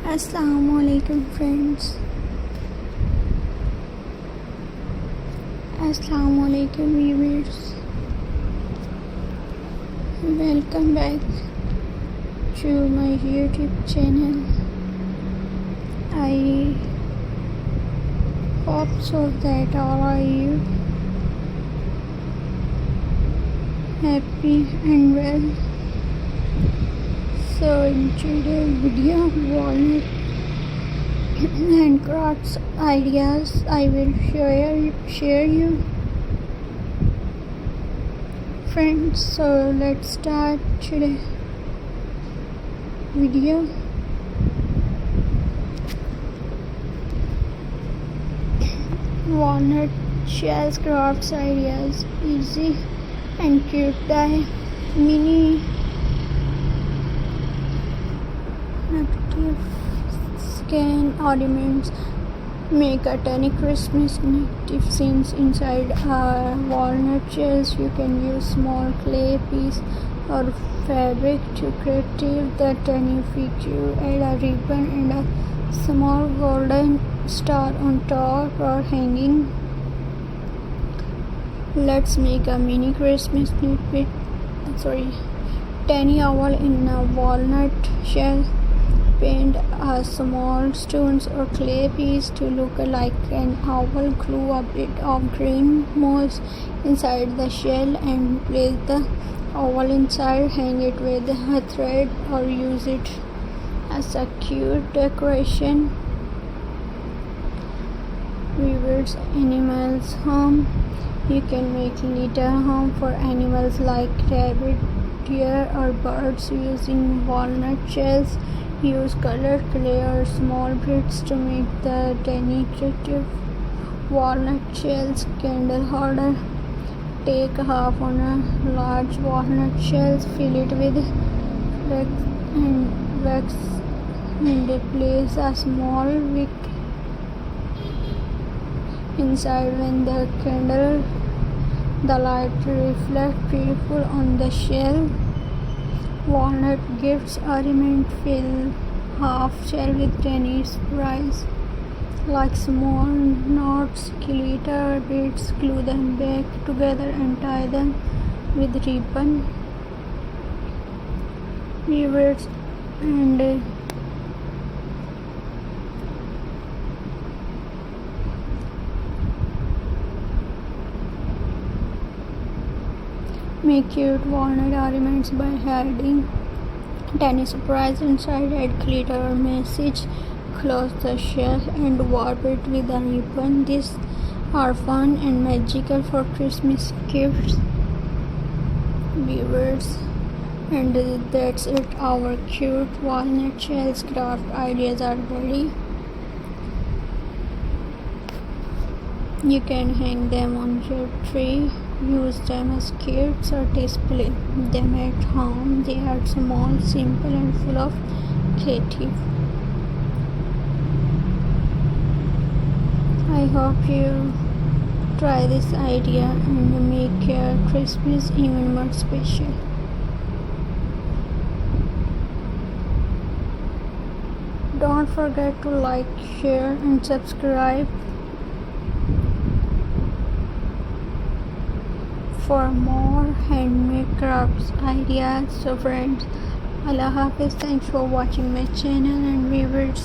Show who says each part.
Speaker 1: Assalamualaikum friends. Assalamualaikum viewers. Welcome back to my YouTube channel. I hope so that all are you happy and well. So in today's video, walnut and crafts ideas I will share you friends. So let's start today's video. Walnut shells crafts ideas, easy and cute dye mini scan ornaments make a tiny Christmas native scenes inside walnut shells. You can use small clay piece or fabric to create the tiny figure. Add a ribbon and a small golden star on top or hanging. Let's make a mini Christmas tiny owl in a walnut shell. Paint a small stones or clay piece to look like an owl. Glue a bit of green moss inside the shell and place the owl inside. Hang it with a thread or use it as a cute decoration. Weaver's animals home. You can make little home for animals like rabbit, deer or birds using walnut shells. Use colored clay or small bricks to make the tiny attractive walnut shells candle holder. Take half on a large walnut shells, fill it with wax and place a small wick inside. When the candle, the light reflects beautiful on the shell. Walnut gifts ornament fill half shell with tiny surprise like small knots, glitter beads. Glue them back together and tie them with ribbon. Weavers and make cute walnut ornaments by adding tiny surprise inside. Add glitter or message. Close the shell and warp it with a ribbon. These are fun and magical for Christmas gifts, viewers. And that's it. Our cute walnut shells craft ideas are ready. You can hang them on your tree, use them as gifts or display them at home. They are small, simple and full of creative. I hope you try this idea and make your Christmas even more special. Don't forget to like, share and subscribe for more handmade crafts ideas. So friends, Allah Hafiz. Thanks for watching my channel and viewers.